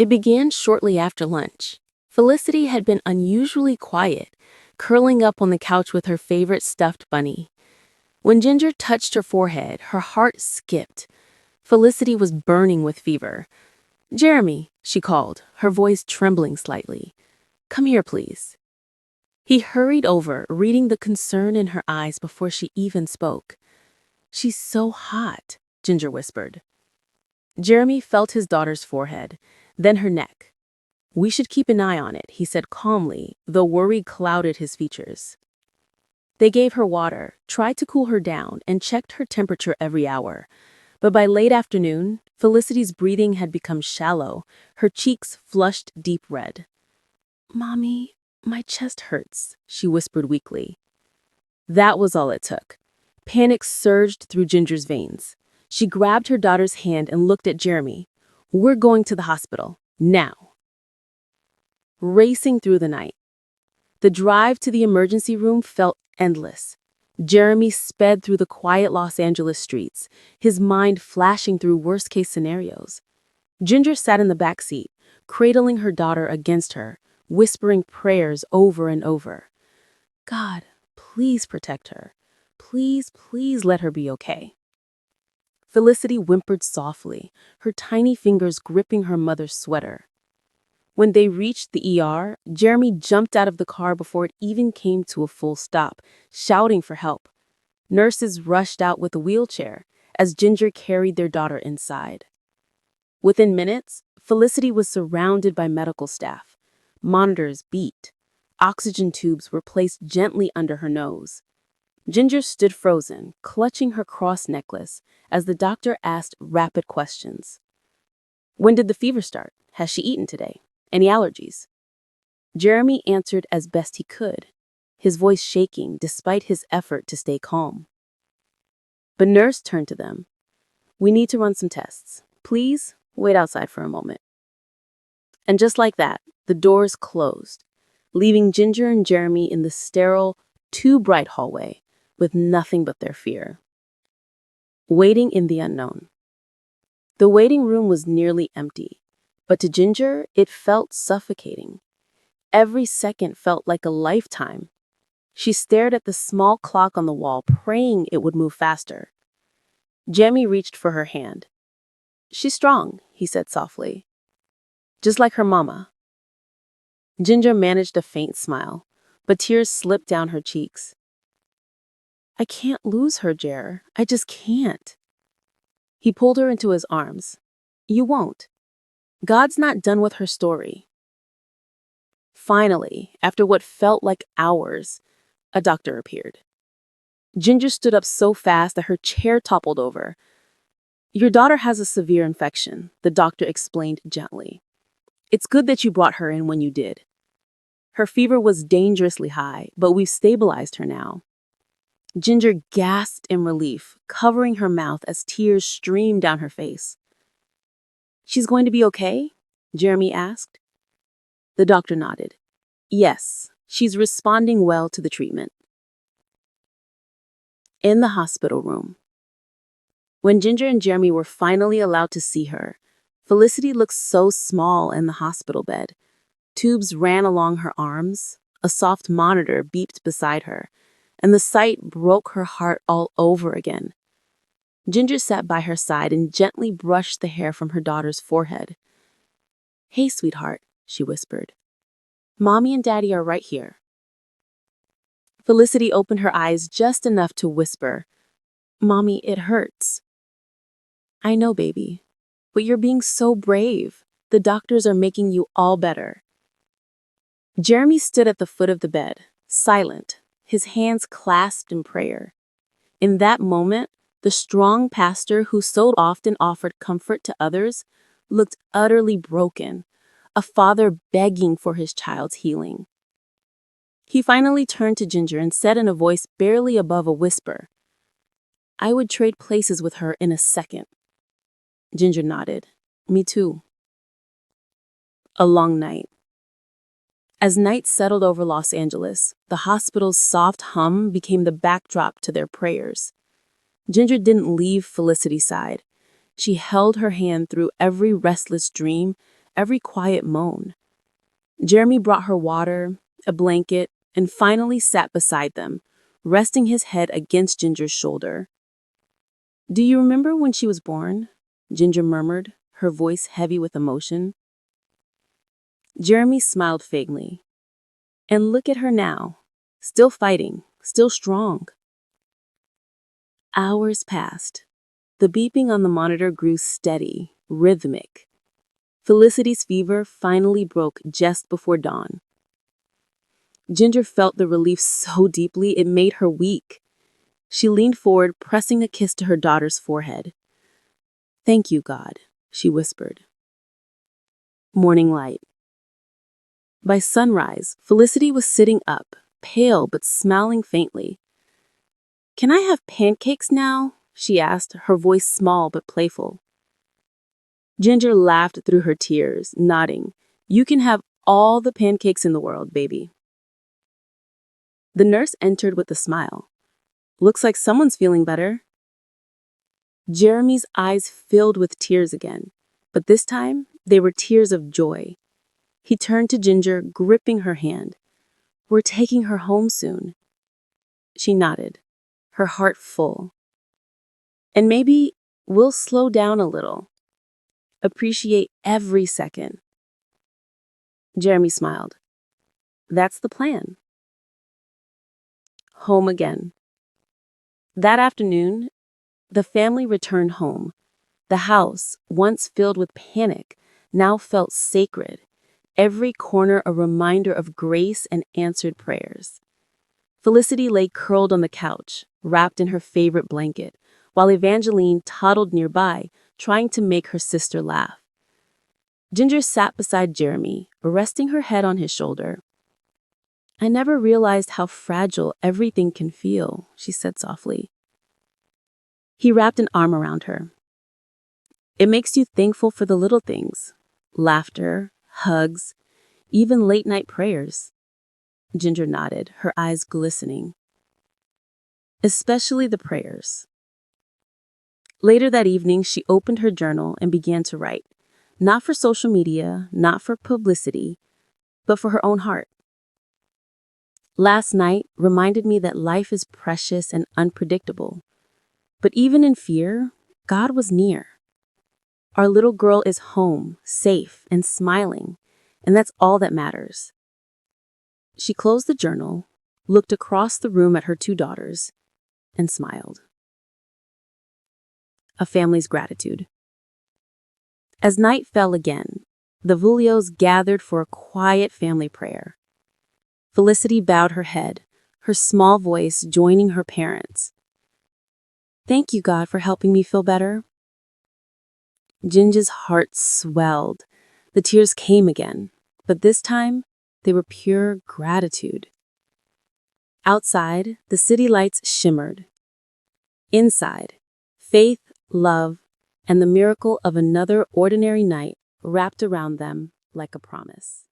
It began shortly after lunch. Felicity had been unusually quiet, curling up on the couch with her favorite stuffed bunny. When Ginger touched her forehead, her heart skipped. Felicity was burning with fever. "Jeremy," she called, her voice trembling slightly. "Come here, please." He hurried over, reading the concern in her eyes before she even spoke. "She's so hot," Ginger whispered. Jeremy felt his daughter's forehead, then her neck. "We should keep an eye on it," he said calmly, though worry clouded his features. They gave her water, tried to cool her down, and checked her temperature every hour. But by late afternoon, Felicity's breathing had become shallow, her cheeks flushed deep red. "Mommy, my chest hurts," she whispered weakly. That was all it took. Panic surged through Ginger's veins. She grabbed her daughter's hand and looked at Jeremy. "We're going to the hospital, now." Racing through the night. The drive to the emergency room felt endless. Jeremy sped through the quiet Los Angeles streets, his mind flashing through worst-case scenarios. Ginger sat in the back seat, cradling her daughter against her, whispering prayers over and over. "God, please protect her. Please, please let her be okay." Felicity whimpered softly, her tiny fingers gripping her mother's sweater. When they reached the ER, Jeremy jumped out of the car before it even came to a full stop, shouting for help. Nurses rushed out with a wheelchair as Ginger carried their daughter inside. Within minutes, Felicity was surrounded by medical staff. Monitors beeped. Oxygen tubes were placed gently under her nose. Ginger stood frozen, clutching her cross necklace, as the doctor asked rapid questions. "When did the fever start? Has she eaten today? Any allergies?" Jeremy answered as best he could, his voice shaking despite his effort to stay calm. The nurse turned to them. "We need to run some tests. Please wait outside for a moment." And just like that, the doors closed, leaving Ginger and Jeremy in the sterile, too bright hallway with nothing but their fear. Waiting in the unknown. The waiting room was nearly empty, but to Ginger, it felt suffocating. Every second felt like a lifetime. She stared at the small clock on the wall, praying it would move faster. Jeremy reached for her hand. "She's strong," he said softly. "Just like her mama." Ginger managed a faint smile, but tears slipped down her cheeks. "I can't lose her, Jer. I just can't." He pulled her into his arms. "You won't. God's not done with her story." Finally, after what felt like hours, a doctor appeared. Ginger stood up so fast that her chair toppled over. "Your daughter has a severe infection," the doctor explained gently. "It's good that you brought her in when you did. Her fever was dangerously high, but we've stabilized her now." Ginger gasped in relief, covering her mouth as tears streamed down her face. "She's going to be okay?" Jeremy asked. The doctor nodded. "Yes, she's responding well to the treatment." In the hospital room. When Ginger and Jeremy were finally allowed to see her, Felicity looked so small in the hospital bed. Tubes ran along her arms, a soft monitor beeped beside her, and the sight broke her heart all over again. Ginger sat by her side and gently brushed the hair from her daughter's forehead. "Hey, sweetheart," she whispered. "Mommy and Daddy are right here." Felicity opened her eyes just enough to whisper, "Mommy, it hurts." "I know, baby, but you're being so brave. The doctors are making you all better." Jeremy stood at the foot of the bed, silent, his hands clasped in prayer. In that moment, the strong pastor who so often offered comfort to others looked utterly broken, a father begging for his child's healing. He finally turned to Ginger and said in a voice barely above a whisper, "I would trade places with her in a second." Ginger nodded. "Me too." A long night. As night settled over Los Angeles, the hospital's soft hum became the backdrop to their prayers. Ginger didn't leave Felicity's side. She held her hand through every restless dream every quiet moan. Jeremy brought her water, a blanket, and finally sat beside them, resting his head against Ginger's shoulder. "Do you remember when she was born?" Ginger murmured, her voice heavy with emotion. Jeremy smiled faintly. "And look at her now, still fighting, still strong." Hours passed. The beeping on the monitor grew steady, rhythmic. Felicity's fever finally broke just before dawn. Ginger felt the relief so deeply it made her weak. She leaned forward, pressing a kiss to her daughter's forehead. "Thank you, God," she whispered. Morning light. By sunrise, Felicity was sitting up, pale but smiling faintly. "Can I have pancakes now?" she asked, her voice small but playful. Ginger laughed through her tears, nodding. "You can have all the pancakes in the world, baby." The nurse entered with a smile. "Looks like someone's feeling better." Jeremy's eyes filled with tears again, but this time they were tears of joy. He turned to Ginger, gripping her hand. "We're taking her home soon." She nodded, her heart full. "And maybe we'll slow down a little. Appreciate every second." Jeremy smiled. "That's the plan." Home again. That afternoon, the family returned home. The house, once filled with panic, now felt sacred, every corner a reminder of grace and answered prayers. Felicity lay curled on the couch, wrapped in her favorite blanket, while Evangeline toddled nearby, trying to make her sister laugh. Ginger sat beside Jeremy, resting her head on his shoulder. "I never realized how fragile everything can feel," she said softly. He wrapped an arm around her. "It makes you thankful for the little things. Laughter, hugs, even late-night prayers." Ginger nodded, her eyes glistening. "Especially the prayers." Later that evening, she opened her journal and began to write. Not for social media, not for publicity, but for her own heart. "Last night reminded me that life is precious and unpredictable. But even in fear, God was near. Our little girl is home, safe, and smiling, and that's all that matters." She closed the journal, looked across the room at her two daughters, and smiled. A family's gratitude. As night fell again, the Vullios gathered for a quiet family prayer. Felicity bowed her head, her small voice joining her parents. "Thank you, God, for helping me feel better." Ginger's heart swelled. The tears came again, but this time they were pure gratitude. Outside, the city lights shimmered. Inside, faith, love, and the miracle of another ordinary night wrapped around them like a promise.